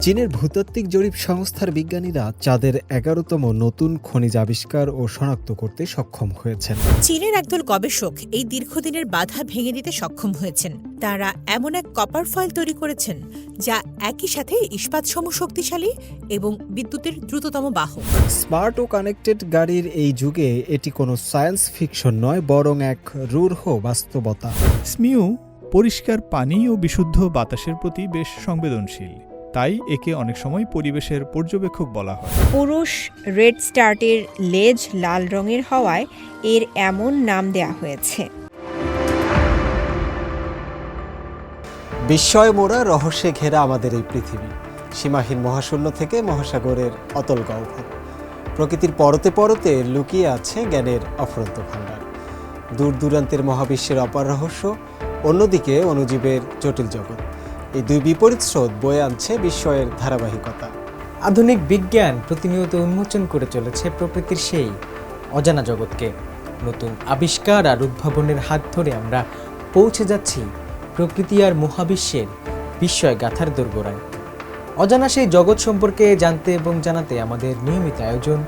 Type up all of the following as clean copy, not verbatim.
চীনের ভূতাত্ত্বিক জরিপ সংস্থার বিজ্ঞানীরা চাঁদের ১১তম নতুন খনিজ আবিষ্কার ও শনাক্ত করতে সক্ষম হয়েছেন। চীনের একদল গবেষক এই দীর্ঘদিনের বাধা ভেঙে দিতে সক্ষম হয়েছেন। তারা এমন এক কপার ফয়েল তৈরি করেছেন যা একই সাথে ইস্পাতসম শক্তিশালী এবং বিদ্যুতের দ্রুততম বাহক। স্মার্ট ও কানেক্টেড গাড়ির এই যুগে এটি কোনো সায়েন্স ফিকশন নয়, বরং এক রূঢ় বাস্তবতা। স্মিউ পরিষ্কার পানি ও বিশুদ্ধ বাতাসের প্রতি বেশ সংবেদনশীল, তাই একে অনেক সময় পরিবেশের পর্যবেক্ষক বলা হয়। পুরুষ রেড স্টার্টের লেজ লাল রঙের হওয়ায় এর এমন নাম দেয়া হয়েছে। বিস্ময় মোড়া রহস্যে ঘেরা আমাদের এই পৃথিবী, সীমাহীন মহাশূন্য থেকে মহাসাগরের অতল গহ্বর, প্রকৃতির পরতে পরতে লুকিয়ে আছে জ্ঞানের অফুরন্ত ভাণ্ডার। দূর দূরান্তের মহাবিশ্বের অপার রহস্য, অন্যদিকে অণুজীবের জটিল জগৎ। এই দুই বিপরীত স্রোত বয়ে আনছে বিস্ময়ের ধারাবাহিকতা। আধুনিক বিজ্ঞান প্রতিনিয়ত উন্মোচন করে চলেছে প্রকৃতির সেই অজানা জগৎকে। নতুন আবিষ্কার আর উদ্ভাবনের হাত ধরে আমরা পৌঁছে যাচ্ছি প্রকৃতি আর মহাবিশ্বের বিস্ময় গাথার দোরগোড়ায়। অজানা সেই জগৎ সম্পর্কে জানতে এবং জানাতে আমাদের নিয়মিত আয়োজন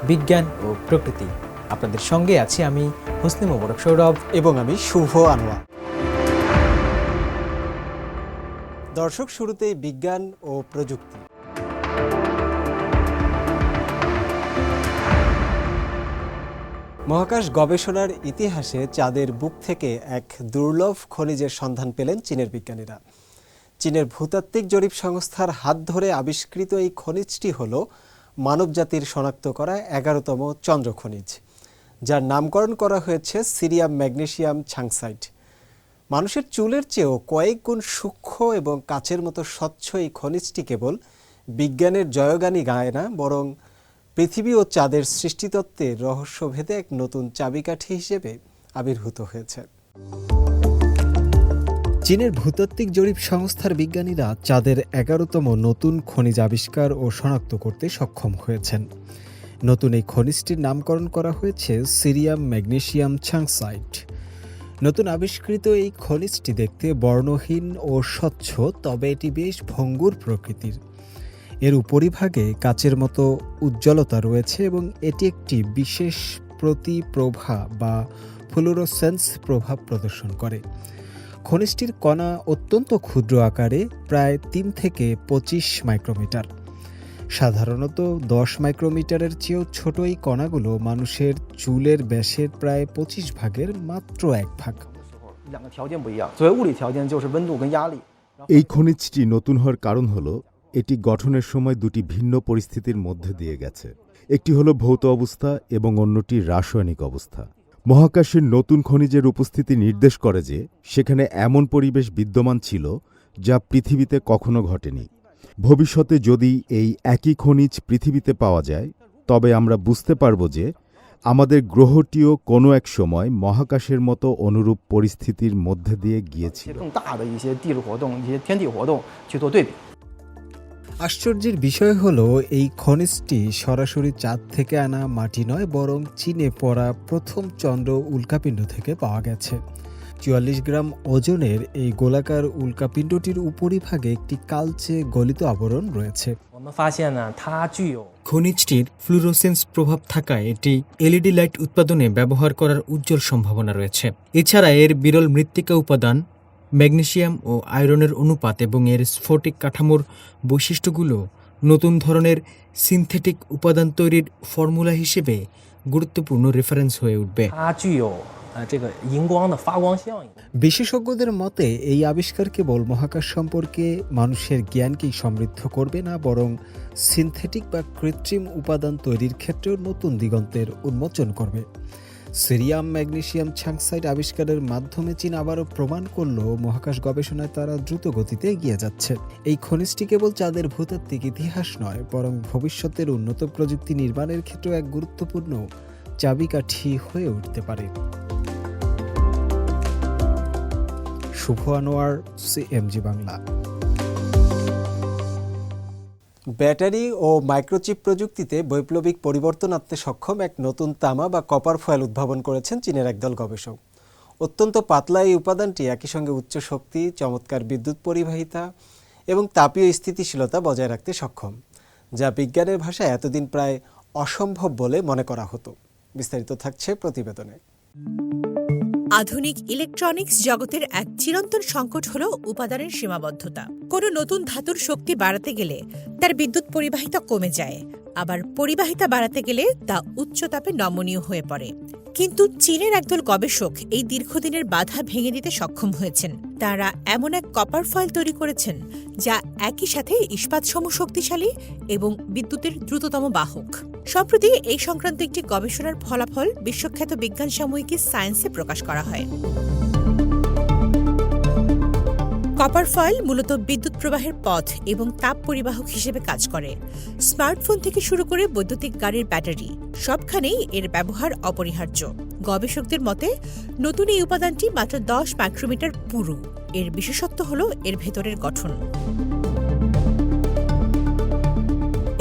বিজ্ঞান ও প্রকৃতি। আপনাদের সঙ্গে আছি আমি হোসনে মোবারক সৌরভ এবং আমি শুভ আনোয়ার। দর্শক, শুরুতেই বিজ্ঞান ও প্রযুক্তি। মহাকাশ গবেষণার ইতিহাসে চাঁদের বুক থেকে এক দুর্লভ খনিজের সন্ধান পেলেন চীনের বিজ্ঞানীরা। চীনের ভূতাত্ত্বিক জরিপ সংস্থার হাত ধরে আবিষ্কৃত এই খনিজটি হল মানবজাতির শনাক্ত করা ১১তম চন্দ্র খনিজ, যার নামকরণ করা হয়েছে সিরিয়াম ম্যাগনেসিয়াম ছাংসাইট। মানুষের চুলের চেয়েও কয়েক গুণ সূক্ষ্ম এবং কাচের মতো স্বচ্ছ এই খনিজটি কেবল বিজ্ঞানের জয়গানই গায় না, বরং পৃথিবী ও চাঁদের সৃষ্টিতত্ত্বের রহস্যভেদে এক নতুন চাবিকাঠি হিসেবে আবির্ভূত হয়েছে। চীনের ভূতাত্ত্বিক জরিপ সংস্থার বিজ্ঞানীরা চাঁদের ১১তম নতুন খনিজ আবিষ্কার ও শনাক্ত করতে সক্ষম হয়েছেন। নতুন এই খনিজটির নামকরণ করা হয়েছে সিরিয়াম ম্যাগনেসিয়াম ছাংসাইট। নতুন আবিষ্কৃত এই খনিজটি দেখতে বর্ণহীন ও স্বচ্ছ, তবে এটি বেশ ভঙ্গুর প্রকৃতির। এর উপরিভাগে কাচের মতো উজ্জ্বলতা রয়েছে এবং এটি একটি বিশেষ প্রতিপ্রভা বা ফ্লুরোসেন্স প্রভাব প্রদর্শন করে। খনিজটির কণা অত্যন্ত ক্ষুদ্র আকারে, প্রায় ৩ থেকে ২৫ মাইক্রোমিটার। সাধারণত ১০ মাইক্রোমিটারের চেয়েও ছোট এই কণাগুলো মানুষের চুলের ব্যাসের প্রায় ২৫ ভাগের মাত্র ১ ভাগ। এই খনিজটি নতুন হওয়ার কারণ হল এটি গঠনের সময় দুটি ভিন্ন পরিস্থিতির মধ্যে দিয়ে গেছে। একটি হল ভৌত অবস্থা এবং অন্যটি রাসায়নিক অবস্থা। মহাকাশের নতুন খনিজের উপস্থিতি নির্দেশ করে যে সেখানে এমন পরিবেশ বিদ্যমান ছিল যা পৃথিবীতে কখনো ঘটেনি। ভবিষ্যতে যদি এই একই খনিজ পৃথিবীতে পাওয়া যায়, তবে আমরা বুঝতে পারব যে আমাদের গ্রহটিও কোনো এক সময় মহাকাশের মতো অনুরূপ পরিস্থিতির মধ্যে দিয়ে গিয়েছিল। আশ্চর্যের বিষয় হলো এই খনিজটি সরাসরি চাঁদ থেকে আনা মাটি নয়, বরং চীনে পড়া প্রথম চন্দ্র উল্কাপিণ্ড থেকে পাওয়া গেছে। ৪৪ গ্রাম ওজনের এই গোলাকার উল্কাপিণ্ডটির উপরিভাগে একটি কালচে গলিত আবরণ রয়েছে। খনিজটির ফ্লুরোসেন্স প্রভাব থাকায় এটি এলইডি লাইট উৎপাদনে ব্যবহার করার উজ্জ্বল সম্ভাবনা রয়েছে। এছাড়া এর বিরল মৃত্তিকা উপাদান, ম্যাগনেসিয়াম ও আয়রনের অনুপাত এবং এর স্ফটিক কাঠামোর বৈশিষ্ট্যগুলো নতুন ধরনের সিনথেটিক উপাদান তৈরির ফর্মুলা হিসেবে গুরুত্বপূর্ণ রেফারেন্স হয়ে উঠবে। বিশেষজ্ঞদের মতে এই আবিষ্কার কেবল মহাকাশ সম্পর্কে মানুষের জ্ঞানকেই সমৃদ্ধ করবে না, বরং সিনথেটিক বা কৃত্রিম উপাদান তৈরির ক্ষেত্রেও নতুন দিগন্তের উন্মোচন করবে। সিরিয়াম ম্যাগনেসিয়াম ছাংসাইট আবিষ্কারের মাধ্যমে চীন আবারও প্রমাণ করল মহাকাশ গবেষণায় তারা দ্রুত গতিতে এগিয়ে যাচ্ছে। এই খনিজটি কেবল চাঁদের ভূতাত্ত্বিক ইতিহাস নয়, বরং ভবিষ্যতের উন্নত প্রযুক্তি নির্মাণের ক্ষেত্রেও এক গুরুত্বপূর্ণ চাবিকাঠি হয়ে উঠতে পারে। শুভ আনোয়ার, সিএমজি বাংলা। ব্যাটারি ও মাইক্রোচিপ প্রযুক্তিতে বৈপ্লবিক পরিবর্তন আনতে সক্ষম এক নতুন তামা বা কপার ফয়েল উদ্ভাবন করেছেন চীনের একদল গবেষক। অত্যন্ত পাতলা এই উপাদানটি একই সঙ্গে উচ্চ শক্তি, চমৎকার বিদ্যুৎ পরিবাহিতা এবং তাপীয় স্থিতিশীলতা বজায় রাখতে সক্ষম, যা বিজ্ঞানের ভাষায় এতদিন প্রায় অসম্ভব বলে মনে করা হতো। বিস্তারিত থাকছে প্রতিবেদনে। আধুনিক ইলেকট্রনিক্স জগতের এক চিরন্তন সংকট হল উপাদানের সীমাবদ্ধতা। কোনো নতুন ধাতুর শক্তি বাড়াতে গেলে তার বিদ্যুৎ পরিবাহিতা কমে যায়, আবার পরিবাহিতা বাড়াতে গেলে তা উচ্চ তাপে নমনীয় হয়ে পড়ে। কিন্তু চীনের একদল গবেষক এই দীর্ঘদিনের বাধা ভেঙে দিতে সক্ষম হয়েছেন। তারা এমন এক কপার ফয়েল তৈরি করেছেন যা একই সাথে ইস্পাতসম শক্তিশালী এবং বিদ্যুতের দ্রুততম বাহক। সম্প্রতি এই সংক্রান্ত একটি গবেষণার ফলাফল বিশ্বখ্যাত বিজ্ঞান সাময়িকী সায়েন্সে প্রকাশ করা হয়। কপার ফয়েল মূলত বিদ্যুৎ প্রবাহের পথ এবং তাপ পরিবাহক হিসেবে কাজ করে। স্মার্টফোন থেকে শুরু করে বৈদ্যুতিক গাড়ির ব্যাটারি, সবখানেই এর ব্যবহার অপরিহার্য। গবেষকদের মতে নতুন এই উপাদানটি মাত্র 10 মাইক্রোমিটার পুরু। এর বিশেষত্ব হল এর ভেতরের গঠন।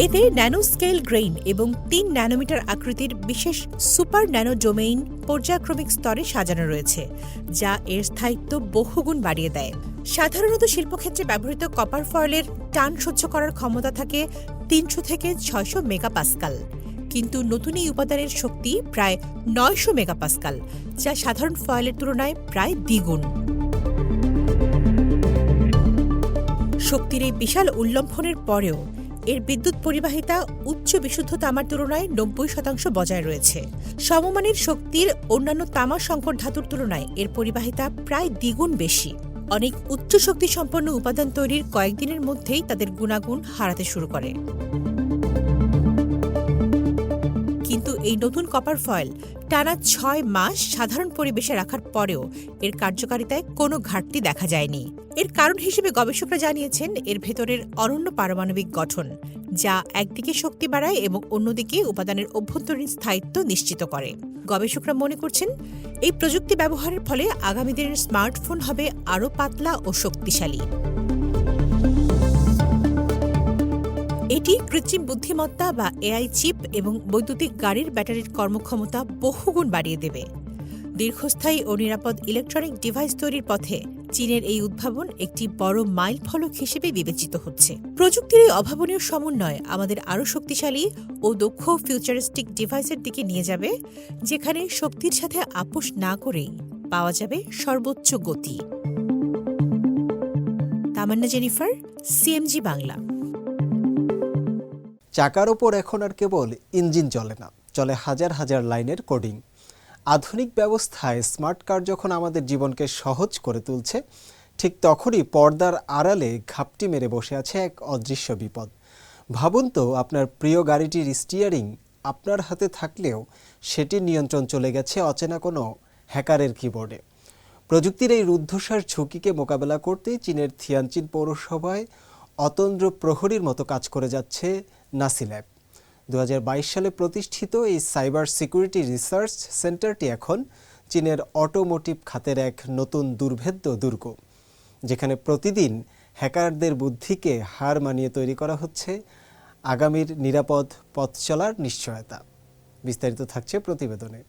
এতে ন্যানো স্কেল গ্রেইন এবং 3 ন্যানোমিটার আকৃতির বিশেষ সুপার ন্যানো ডোমেইন পর্যায়ক্রমিক স্তরে সাজানো রয়েছে, যা এর স্থায়িত্ব বহুগুণ বাড়িয়ে দেয়। সাধারণত শিল্পক্ষেত্রে ব্যবহৃত কপার ফয়েলের টান সহ্য করার ক্ষমতা থাকে 300 থেকে 600 মেগাপাস্কাল, কিন্তু নতুন এই উপাদানের শক্তি প্রায় 900 মেগাপাস্কাল, যা সাধারণ ফয়েলের তুলনায় প্রায় দ্বিগুণ। শক্তির এই বিশাল উল্লম্ফনের পরেও এর বিদ্যুৎ পরিবাহিতা উচ্চ বিশুদ্ধ তামার তুলনায় 90% বজায় রয়েছে। সমমানের শক্তির অন্যান্য তামা সংকর ধাতুর তুলনায় এর পরিবাহিতা প্রায় দ্বিগুণ বেশি। অনেক উচ্চ শক্তি সম্পন্ন উপাদান তৈরির কয়েকদিনের মধ্যেই তাদের গুণাগুণ হারাতে শুরু করে। কিন্তু এই নতুন কপার ফয়েল টানা 6 মাস সাধারণ পরিবেশে রাখার পরেও এর কার্যকারিতায় কোনো ঘাটতি দেখা যায়নি। এর কারণ হিসেবে গবেষকরা জানিয়েছেন এর ভেতরের অনন্য পারমাণবিক গঠন, যা একদিকে শক্তি বাড়ায় এবং অন্যদিকে উপাদানের অভ্যন্তরীণ স্থায়িত্ব নিশ্চিত করে। গবেষকরা মনে করছেন এই প্রযুক্তি ব্যবহারের ফলে আগামী দিনের স্মার্টফোন হবে আরও পাতলা ও শক্তিশালী। এটি কৃত্রিম বুদ্ধিমত্তা বা এআই চিপ এবং বৈদ্যুতিক গাড়ির ব্যাটারির কর্মক্ষমতা বহুগুণ বাড়িয়ে দেবে। দীর্ঘস্থায়ী ও নিরাপদ ইলেকট্রনিক ডিভাইস তৈরির পথে চীনের এই উদ্ভাবন একটি বড় মাইল ফলক হিসেবে বিবেচিত হচ্ছে। প্রযুক্তির এই অভাবনীয় সমন্বয় আমাদের আরও শক্তিশালী ও দক্ষ ফিউচারিস্টিক ডিভাইসের দিকে নিয়ে যাবে, যেখানে শক্তির সাথে আপোষ না করেই পাওয়া যাবে সর্বোচ্চ গতি। তামান্না জেনিফার, সিএমজি বাংলা। চাকার ওপর এখন আর কেবল ইঞ্জিন চলে না, চলে হাজার হাজার লাইনের কোডিং। আধুনিক ব্যবস্থায় স্মার্ট কার যখন আমাদের জীবনকে সহজ করে তুলছে, ঠিক তখনই পর্দার আড়ালে ঘাপটি মেরে বসে আছে এক অদৃশ্য বিপদ। ভাবুন তো, আপনার প্রিয় গাড়িটির স্টিয়ারিং আপনার হাতে থাকলেও সেটির নিয়ন্ত্রণ চলে গেছে অচেনা কোনো হ্যাকারের কিবোর্ডে। প্রযুক্তির এই রুদ্ধশ্বাস ঝুঁকিকে মোকাবেলা করতে চীনের থিয়ানচিন পৌরসভায় অতন্দ্র প্রহরীর মতো কাজ করে যাচ্ছে নাসি ল্যাব। 2022 সালে প্রতিষ্ঠিত এই সাইবার সিকিউরিটি রিসার্চ সেন্টারটি এখন চীনের অটোমোটিভ খাতের এক নতুন দুর্ভেদ্য দুর্গ, যেখানে প্রতিদিন হ্যাকারদের বুদ্ধিকে হার মানিয়ে তৈরি করা হচ্ছে আগামীর নিরাপদ পথ চলার নিশ্চয়তা। বিস্তারিত থাকছে প্রতিবেদনে।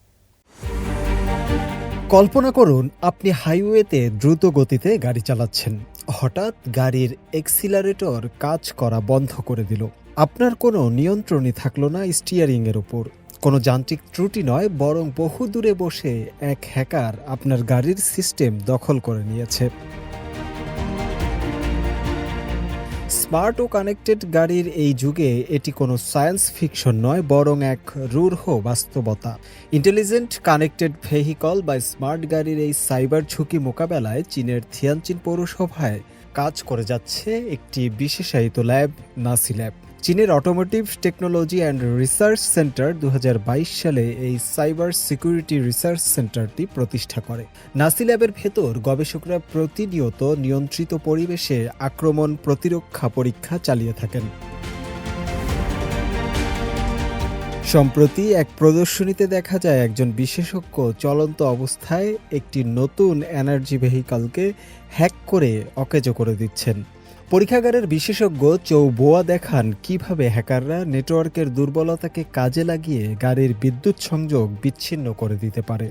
কল্পনা করুন, আপনি হাইওয়েতে দ্রুত গতিতে গাড়ি চালাচ্ছেন। হঠাৎ গাড়ির এক্সিলারেটর কাজ করা বন্ধ করে দিল। আপনার কোনো নিয়ন্ত্রণই থাকলো না স্টিয়ারিংয়ের উপর। কোনো যান্ত্রিক ত্রুটি নয়, বরং বহু দূরে বসে এক হ্যাকার আপনার গাড়ির সিস্টেম দখল করে নিয়েছে। স্মার্ট ও কানেক্টেড গাড়ির এই যুগে এটি কোনো সায়েন্স ফিকশন নয়, বরং এক রূঢ় বাস্তবতা। ইন্টেলিজেন্ট কানেক্টেড ভেহিকল বা স্মার্ট গাড়ির এই সাইবার ঝুঁকি মোকাবেলায় চীনের থিয়ানচিন পৌরসভায় কাজ করে যাচ্ছে একটি বিশেষায়িত ল্যাব, নাসি ল্যাব। চীনের automotive technology and research centre 2022 সালে এই সাইবার সিকিউরিটি রিসার্চ সেন্টারটি প্রতিষ্ঠা করে। নাসি ল্যাবের ভেতর গবেষকরা প্রতিনিয়ত নিয়ন্ত্রিত পরিবেশে আক্রমণ প্রতিরক্ষা পরীক্ষা চালিয়ে থাকেন। সম্প্রতি এক প্রদর্শনীতে দেখা যায় একজন বিশেষজ্ঞ চলন্ত অবস্থায় একটি নতুন এনার্জি ভেহিকলকে হ্যাক করে অকেজো করে দিচ্ছেন। পরীক্ষাগারের বিশেষজ্ঞ চৌ বোয়া দেখান কিভাবে হ্যাকাররা নেটওয়ার্কের দুর্বলতাকে কাজে লাগিয়ে গাড়ির বিদ্যুৎ সংযোগ বিচ্ছিন্ন করে দিতে পারে।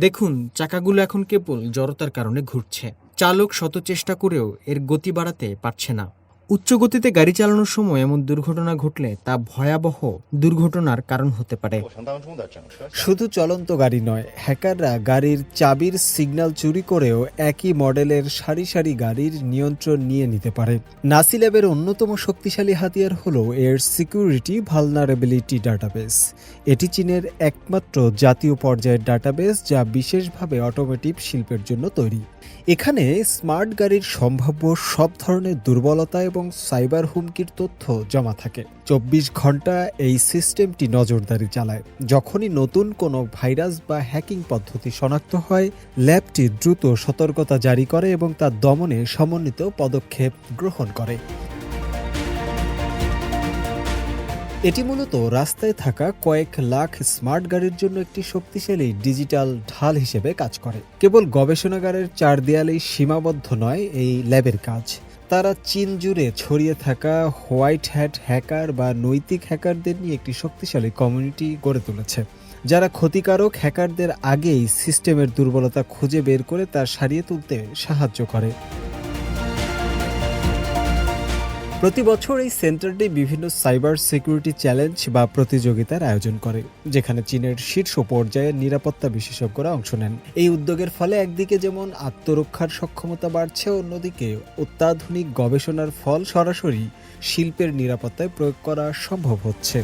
দেখুন, চাকাগুলো এখন কেবল জড়তার কারণে ঘুরছে। চালক শত চেষ্টা করেও এর গতি বাড়াতে পারছে না। উচ্চ গতিতে গাড়ি চালানোর সময় এমন দুর্ঘটনা ঘটলে তা ভয়াবহ দুর্ঘটনার কারণ হতে পারে। শুধু চলন্ত গাড়ি নয়, হ্যাকাররা গাড়ির চাবির সিগন্যাল চুরি করেও একই মডেলের সারি সারি গাড়ির নিয়ন্ত্রণ নিয়ে নিতে পারে। নাসি ল্যাবের অন্যতম শক্তিশালী হাতিয়ার হল এর সিকিউরিটি ভালনারেবিলিটি ডাটাবেস। এটি চীনের একমাত্র জাতীয় পর্যায়ের ডাটাবেস, যা বিশেষভাবে অটোমোটিভ শিল্পের জন্য তৈরি। এখানে স্মার্ট গাড়ির সম্ভাব্য সব ধরনের দুর্বলতা এবং সাইবার হুমকির তথ্য জমা থাকে। 24 ঘন্টা এই সিস্টেমটি নজরদারি চালায়। যখনই নতুন কোনো ভাইরাস বা হ্যাকিং পদ্ধতি শনাক্ত হয়, ল্যাবটি দ্রুত সতর্কতা জারি করে এবং তা দমনে সমন্বিত পদক্ষেপ গ্রহণ করে। এটি মূলত রাস্তায় থাকা কয়েক লাখ স্মার্ট গাড়ির জন্য একটি শক্তিশালী ডিজিটাল ঢাল হিসেবে কাজ করে। কেবল গবেষণাগারের 4 দেয়ালেই সীমাবদ্ধ নয় এই ল্যাবের কাজ। তারা চীন জুড়ে ছড়িয়ে থাকা হোয়াইট হ্যাট হ্যাকার বা নৈতিক হ্যাকারদের নিয়ে একটি শক্তিশালী কমিউনিটি গড়ে তুলেছে, যারা ক্ষতিকারক হ্যাকারদের আগেই সিস্টেমের দুর্বলতা খুঁজে বের করে তা সারিয়ে তুলতে সাহায্য করে। প্রতি বছর এই সেন্টারটি বিভিন্ন সাইবার সিকিউরিটি চ্যালেঞ্জ বা প্রতিযোগিতার আয়োজন করে, যেখানে চীনের শীর্ষ পর্যায়ের নিরাপত্তা বিশেষজ্ঞরা অংশ নেন। এই উদ্যোগের ফলে একদিকে যেমন আত্মরক্ষার সক্ষমতা বাড়ছে, অন্যদিকে অত্যাধুনিক গবেষণার ফল সরাসরি শিল্পের নিরাপত্তায় প্রয়োগ করা সম্ভব হচ্ছে।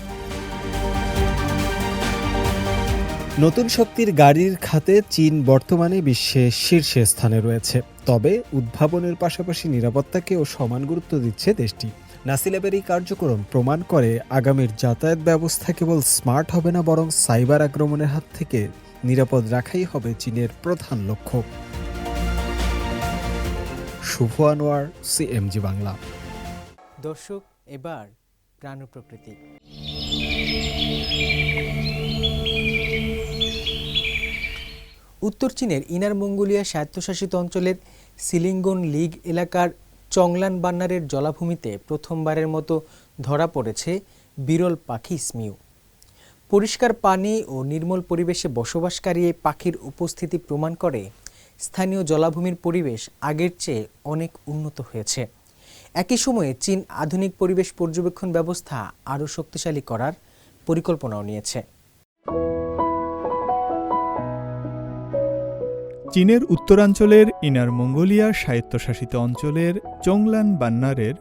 নতুন শক্তির গাড়ির খাতে চীন বর্তমানে বিশ্বে শীর্ষে স্থানে রয়েছে, তবে উদ্ভাবনের পাশাপাশি নিরাপত্তাকেও সমান গুরুত্ব দিচ্ছে দেশটি। নাসি ল্যাবের এই কার্যক্রম প্রমাণ করে আগামীর যাতায়াত ব্যবস্থা কেবল স্মার্ট হবে না, বরং সাইবার আক্রমণের হাত থেকে নিরাপদ রাখাই হবে চীনের প্রধান লক্ষ্য। শুভ আনোয়ার, সিএমজি বাংলা। দর্শক, এবার প্রাণ ও প্রকৃতি। উত্তর চীনের ইনার মঙ্গোলিয়া স্বায়ত্তশাসিত অঞ্চলের সিলিঙ্গন লিগ এলাকার চংলান বান্নারের জলাভূমিতে প্রথমবারের মতো ধরা পড়েছে বিরল পাখি স্মিউ। পরিষ্কার পানি ও নির্মল পরিবেশে বসবাসকারী এই পাখির উপস্থিতি প্রমাণ করে স্থানীয় জলাভূমির পরিবেশ আগের চেয়ে অনেক উন্নত হয়েছে। একই সময়ে চীন আধুনিক পরিবেশ পর্যবেক্ষণ ব্যবস্থা আরও শক্তিশালী করার পরিকল্পনাও নিয়েছে। চীনের উত্তরাঞ্চলের ইনার মঙ্গোলিয়া স্বায়ত্তশাসিত অঞ্চলের চংলান বান্নারের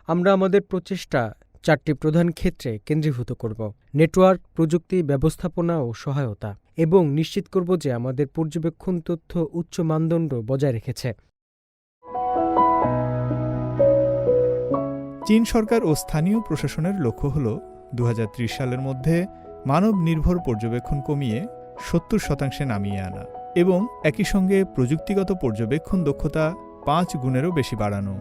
আমরা আমাদের প্রচেষ্টা 4টি প্রধান ক্ষেত্রে কেন্দ্রীভূত করব: নেটওয়ার্ক, প্রযুক্তি, ব্যবস্থাপনা ও সহায়তা, এবং নিশ্চিত করব যে আমাদের পর্যবেক্ষণ তথ্য উচ্চ মানদণ্ড বজায় রেখেছে। চীন সরকার ও স্থানীয় প্রশাসনের লক্ষ্য হল 2030 সালের মধ্যে মানব নির্ভর পর্যবেক্ষণ কমিয়ে 70% নামিয়ে আনা এবং একই সঙ্গে প্রযুক্তিগত পর্যবেক্ষণ দক্ষতা 5 গুণেরও বেশি বাড়ানো।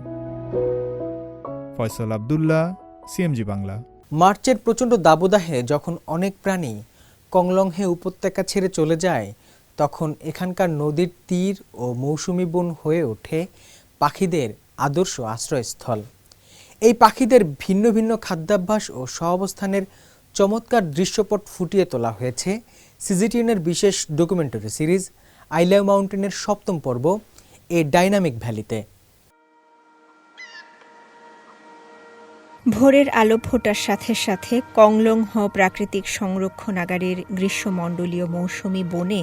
ফয়সাল আব্দুল্লাহ, সিএমজি বাংলা। মার্চের প্রচণ্ড দাবদাহে যখন অনেক প্রাণী কংলংহে উপত্যকা ছেড়ে চলে যায়, তখন এখানকার নদীর তীর ও মৌসুমী বন হয়ে ওঠে পাখিদের আদর্শ আশ্রয়স্থল। এই পাখিদের ভিন্ন ভিন্ন খাদ্যাভ্যাস ও সহাবস্থানের চমৎকার দৃশ্যপট ফুটিয়ে তোলা হয়েছে সিজিটিএনের বিশেষ ডকুমেন্টারি সিরিজ আই লাভ মাউন্টেনের ৭ম পর্ব এ ডাইনামিক ভ্যালিতে। ভোরের আলো ফোটার সাথে সাথে কংলংহ প্রাকৃতিক সংরক্ষণাগারের গ্রীষ্মমণ্ডলীয় মৌসুমি বনে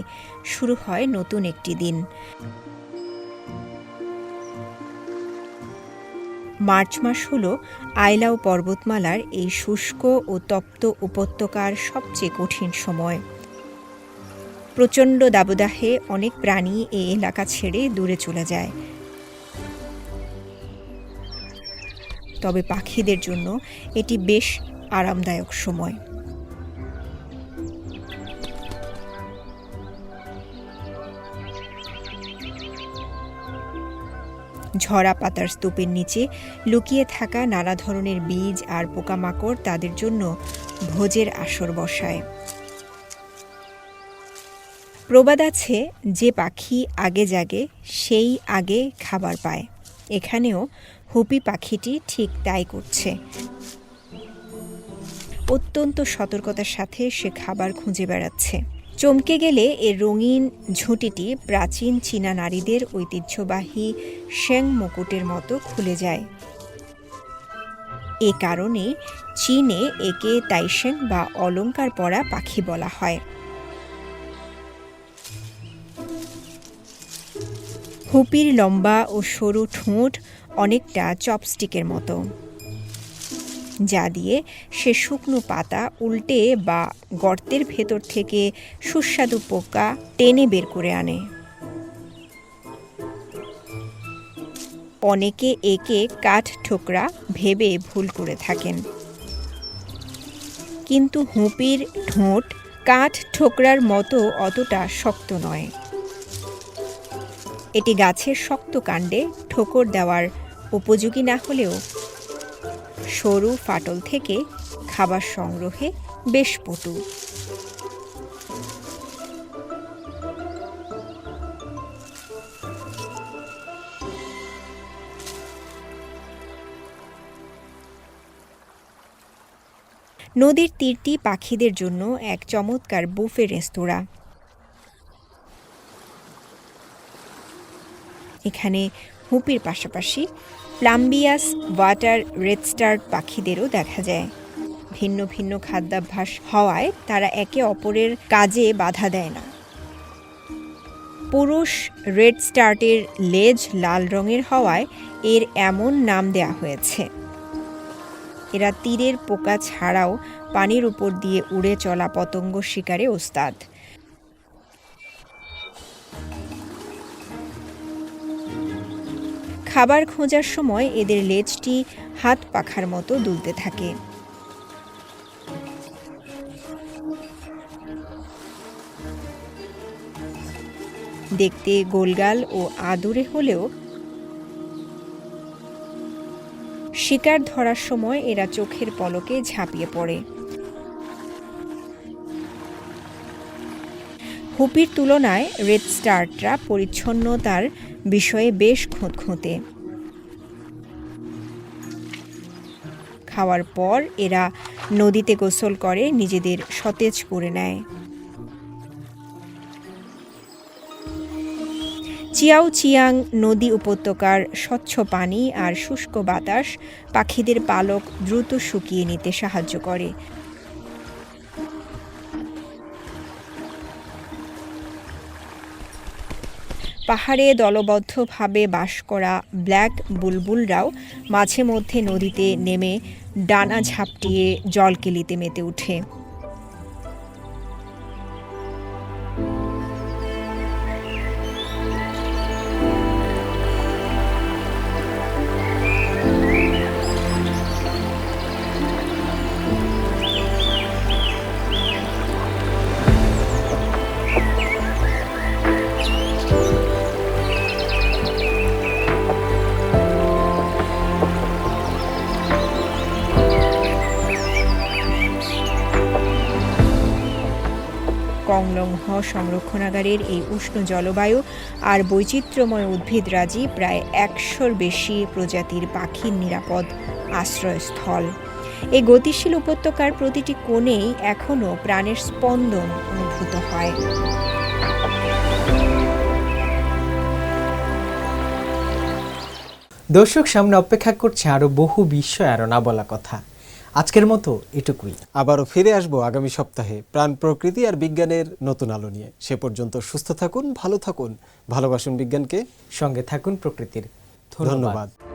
শুরু হয় নতুন একটি দিন। মার্চ মাস হল আইলাও পর্বতমালার এই শুষ্ক ও তপ্ত উপত্যকার সবচেয়ে কঠিন সময়। প্রচণ্ড দাবদাহে অনেক প্রাণী এই এলাকা ছেড়ে দূরে চলে যায়। তবে পাখিদের জন্য এটি বেশ আরামদায়ক সময়। ঝরা পাতার স্তূপের নিচে লুকিয়ে থাকা নানা ধরনের বীজ আর পোকামাকড় তাদের জন্য ভোজের আসর বসায়। প্রবাদ আছে, যে পাখি আগে জাগে সেই আগে খাবার পায়। এখানেও হুপি পাখিটি ঠিক তাই করছে। অত্যন্ত সতর্কতার সাথে সে খাবার খুঁজে বেড়াচ্ছে। চমকে গেলে এর রঙিন ঝুঁটিটি প্রাচীন চীনা নারীদের ঐতিহ্যবাহী শেং মুকুটের মতো খুলে যায়। এ কারণে চীনে একে তাইশেং বা অলংকার পরা পাখি বলা হয়। হুপির লম্বা ও সরু ঠোঁট অনেকটা চপস্টিকের মতো, যা দিয়ে সে শুকনো পাতা উল্টে বা গর্তের ভেতর থেকে সুস্বাদু পোকা টেনে বের করে আনে। অনেকে একে কাঠ ঠোকরা ভেবে ভুল করে থাকেন, কিন্তু হুপির ঠোঁট কাঠ ঠোকরার মতো অতটা শক্ত নয়। এটি গাছের শক্ত কাণ্ডে ঠোকর দেওয়ার উপযোগী না হলেও সরু ফাটল থেকে খাবার সংগ্রহে বেশ পটু। নদীর তীরটি পাখিদের জন্য এক চমৎকার বুফে রেস্তোরাঁ। এখানে হুপির পাশাপাশি প্লাম্বিয়াস ওয়াটার রেডস্টার্ট পাখিদেরও দেখা যায়। ভিন্ন ভিন্ন খাদ্যাভ্যাস হওয়ায় তারা একে অপরের কাজে বাধা দেয় না। পুরুষ রেডস্টার্টের লেজ লাল রঙের হওয়ায় এর এমন নাম দেয়া হয়েছে। এরা তীরের পোকা ছাড়াও পানির উপর দিয়ে উড়ে চলা পতঙ্গ শিকারে ওস্তাদ। খাবার খোঁজার সময় এদের লেজটি হাত পাখার মতো দুলতে থাকে। দেখতে গোলগাল ও আদুরে হলেও শিকার ধরার সময় এরা চোখের পলকে ঝাঁপিয়ে পড়ে। হুপির তুলনায় রেডস্টার্টরা পরিচ্ছন্নতার বিষয়ে বেশ খুঁতখুঁতে। খাওয়ার পর এরা নদীতে গোসল করে নিজেদের সতেজ করে নেয়। চিয়াও চিয়াং নদী উপত্যকার স্বচ্ছ পানি আর শুষ্ক বাতাস পাখিদের পালক দ্রুত শুকিয়ে নিতে সাহায্য করে। পাহাড়ে দলবদ্ধভাবে বাস করা ব্ল্যাক বুলবুলরাও মাঝে মধ্যে নদীতে নেমে ডানা ঝাপটিয়ে জলকেলিতে মেতে ওঠে। কংলংহ সংরক্ষণাগারের এই উষ্ণ জলবায়ু আর বৈচিত্র্যময় উদ্ভিদরাজি প্রায় ১০০-র বেশি প্রজাতির পাখির নিরাপদ আশ্রয়স্থল। এই গতিশীল উপত্যকার প্রতিটি কোণেই এখনও প্রাণের স্পন্দন অনুভূত হয়। দর্শক, সামনে অপেক্ষা করছে আরও বহু বিষয়, আরও না বলা কথা। আজকের মতো এটুকুই। আবারও ফিরে আসবো আগামী সপ্তাহে প্রাণ, প্রকৃতি আর বিজ্ঞানের নতুন আলো নিয়ে। সে পর্যন্ত সুস্থ থাকুন, ভালো থাকুন, ভালোবাসুন বিজ্ঞানকে, সঙ্গে থাকুন প্রকৃতির। ধন্যবাদ।